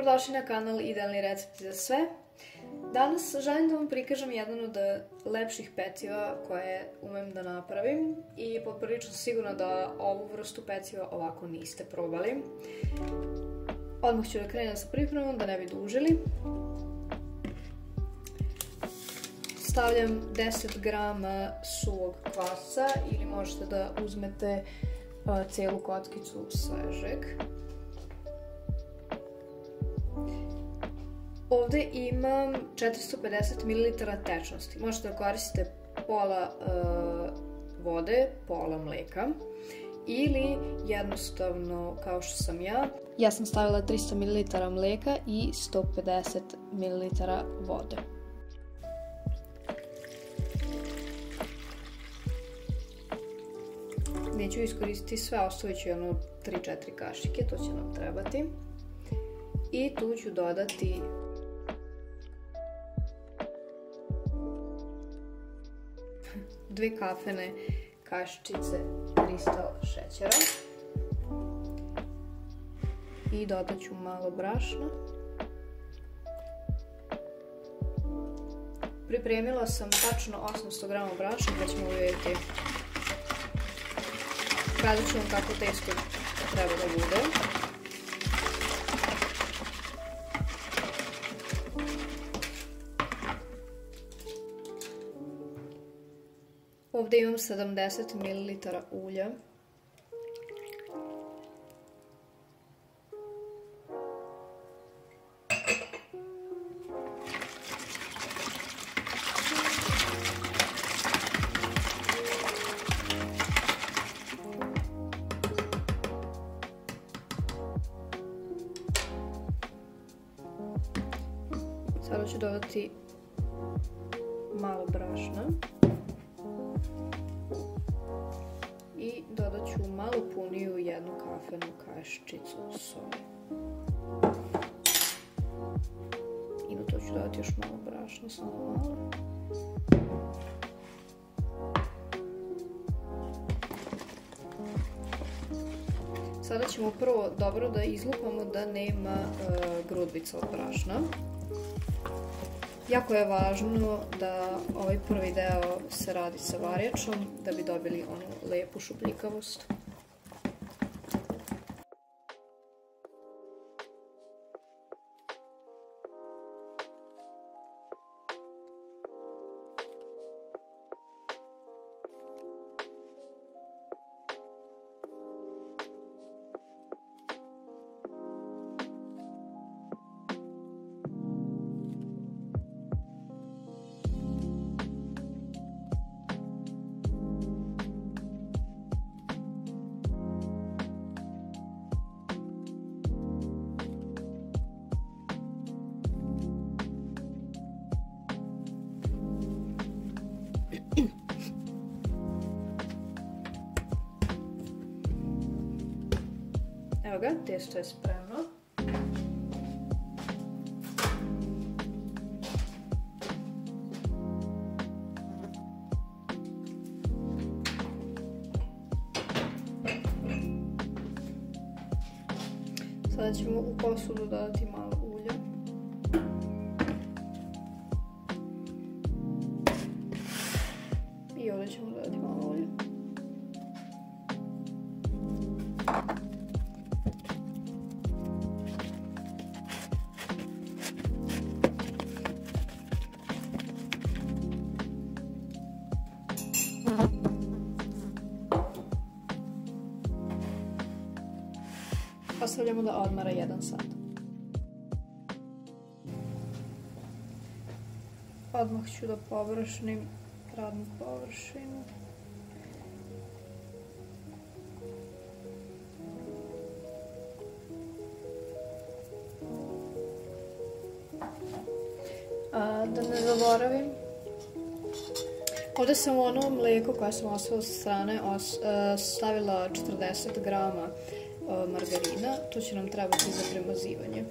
Dobrodošli na kanal Idealni recepti za sve. Danas želim da vam prikažem jedan od lepših peciva koje umem da napravim i poprilično sam sigurna da ovu vrstu peciva ovako niste probali. Odmah ću da krenem sa pripremom da ne bi dužili. Stavljam 10 g suvog kvasca ili možete da uzmete celu kockicu svežeg. Ovde imam 450 ml tečnosti. Možete da koristite pola vode, pola mleka ili jednostavno kao što sam ja. Ja sam stavila 300 ml mleka i 150 ml vode. Neću iskoristiti sve, ostavit ću jedno 3-4 kašike, to će nam trebati. I tu ću dodati dve kafene kašičice kristal šećera i dodat ću malo brašna. Pripremila sam tačno 800 g brašna pa ćemo vidjeti. Kazat ću vam kako testo treba da bude. Ovdje imam 70 ml ulja. Sada ću dodati malo brašna. I dodat ću malo puniju jednu kafenu kašičicu soli. I na to ću dodati još malo brašna, samo malo. Sada ćemo prvo dobro da izlupamo da nema grudvica od brašna. Jako je važno da ovaj prvi deo se radi sa varjačom da bi dobili onu lepu šupljikavost. Evo ga, testo je spremno. Sada ćemo u posudu dodati malo ulja. I ovdje ćemo dodati malo ulja. Ostavljamo da odmara 1 sat. Odmah ću da površnim radnu površinu. Da ne zaboravim, ovdje sam u ono mlijeko koje sam ostavila sa strane stavila 40 g margarina, to će nam trebati za premazivanje.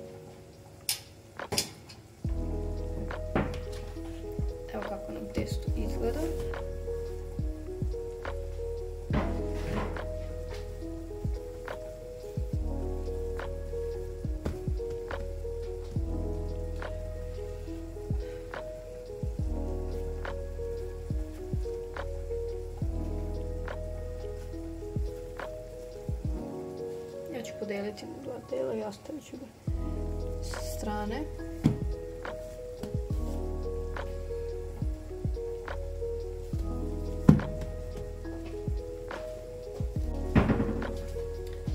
Evo kako nam testo izgleda. podeliti na dva dela i ostavit ću ga sa strane.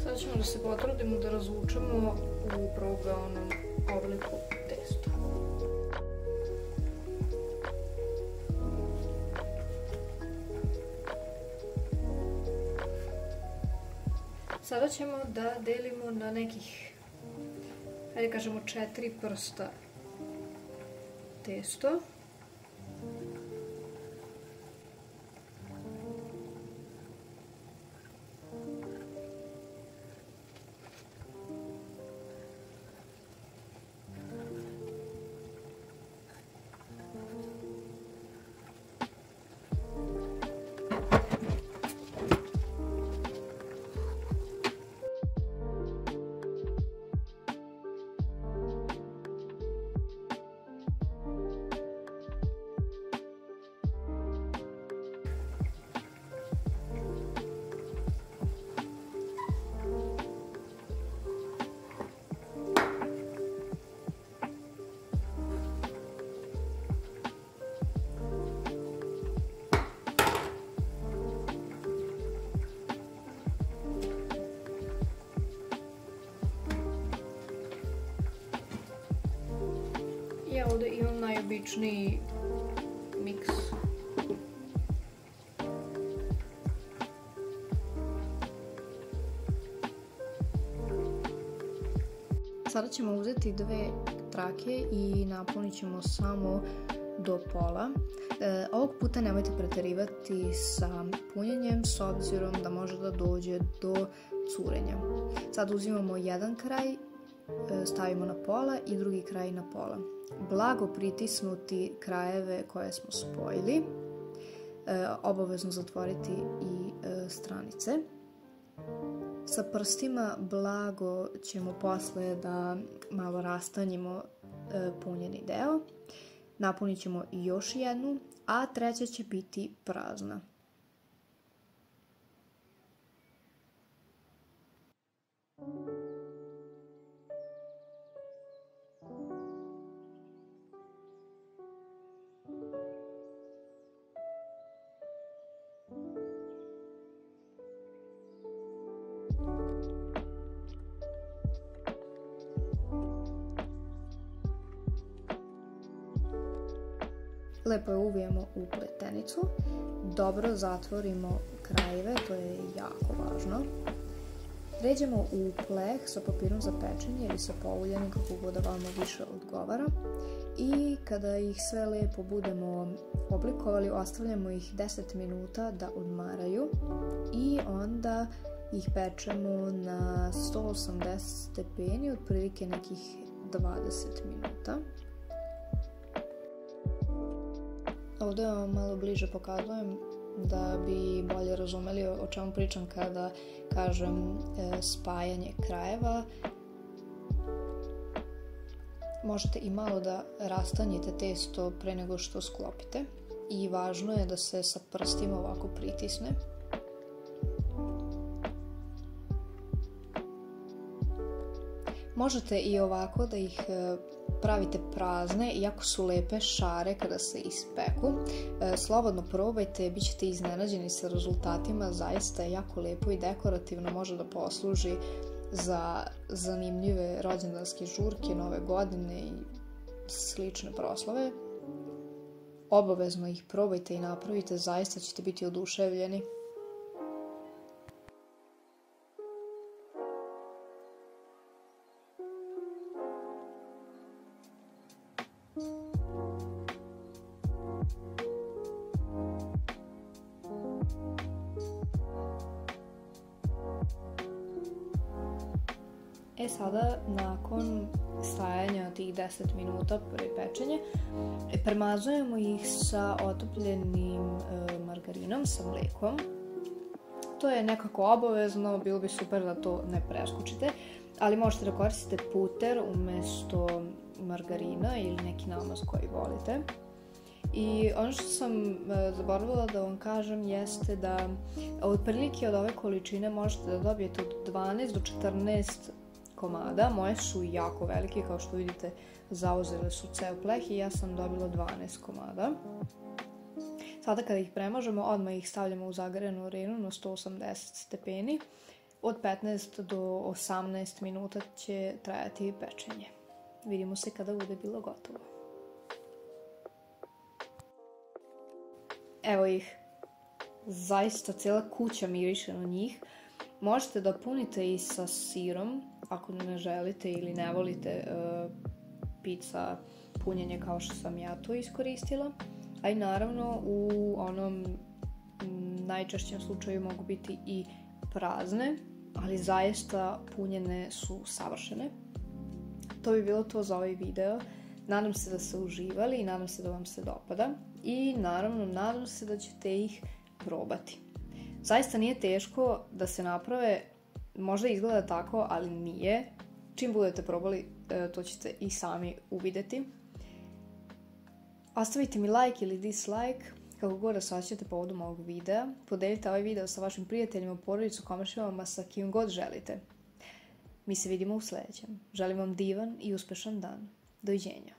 Sada ćemo da se potrudimo da razvučemo u pravougaonom obliku testo. Sada ćemo da delimo na nekih, hajde kažemo 4 prsta testo. Ja ovdje imam najobičniji miks. Sada ćemo uzeti 2 trake i napunit ćemo samo do pola. Ovog puta nemojte preterivati sa punjenjem s obzirom da može da dođe do curenja. Sad uzimamo jedan kraj, stavimo na pola i drugi kraj na pola. Blago pritisnuti krajeve koje smo spojili, obavezno zatvoriti i stranice. Sa prstima blago ćemo posle da malo rastanjimo punjeni deo. Napunit ćemo još jednu, a treća će biti prazna. Lepo je uvijemo u pletenicu, dobro zatvorimo krajeve, to je jako važno. Pređemo u pleh sa papirom za pečenje ili sa pouljanim, kako god da vama više odgovara. I kada ih sve lepo budemo oblikovali, ostavljamo ih 10 minuta da odmaraju i onda ih pečemo na 180 stepeni, otprilike nekih 20 minuta. Ovdje vam malo bliže pokazujem da bi bolje razumeli o čemu pričam kada kažem spajanje krajeva. Možete i malo da rastanjite testo pre nego što sklopite i važno je da se sa prstima ovako pritisne. Možete i ovako da ih pravite prazne, iako su lepe šare kada se ispeku. Slobodno probajte, bit ćete iznenađeni sa rezultatima, zaista je jako lepo i dekorativno, može da posluži za zanimljive rođendanske žurke, nove godine i slične proslave. Obavezno ih probajte i napravite, zaista ćete biti oduševljeni. Sada, nakon stajanja tih 10 minuta pre pečenje, premazujemo ih sa otopljenim margarinom, sa mlekom. To je nekako obavezno, bilo bi super da to ne preskočite, ali možete da koristite puter umesto margarina ili neki namaz koji volite. I ono što sam zaboravila da vam kažem jeste da otprilike od ove količine možete da dobijete od 12 do 14 komada. Moje su jako velike, kao što vidite zauzele su ceo pleh i ja sam dobila 12 komada. Sada kada ih premažemo, odmah ih stavljamo u zagrejanu urinu na 180 stepeni. Od 15 do 18 minuta će trajati pečenje. Vidimo se kada bude bilo gotovo. Evo ih. Zaista cijela kuća miriše na njih. Možete da punite i sa sirom, ako ne želite ili ne volite pizza punjenje kao što sam ja to iskoristila. A i naravno u onom najčešćem slučaju mogu biti i prazne, ali zaista punjene su savršene. To bi bilo to za ovaj video. Nadam se da ste uživali i nadam se da vam se dopada. I naravno nadam se da ćete ih probati. Zaista nije teško da se naprave, možda izgleda tako, ali nije. Čim budete probali, to ćete i sami uvideti. Ostavite mi like ili dislike, kako god osjećate povodom ovog videa. Podelite ovaj video sa vašim prijateljima, porodicom, komšijama, sa kim god želite. Mi se vidimo u sljedećem. Želim vam divan i uspešan dan. Doviđenja.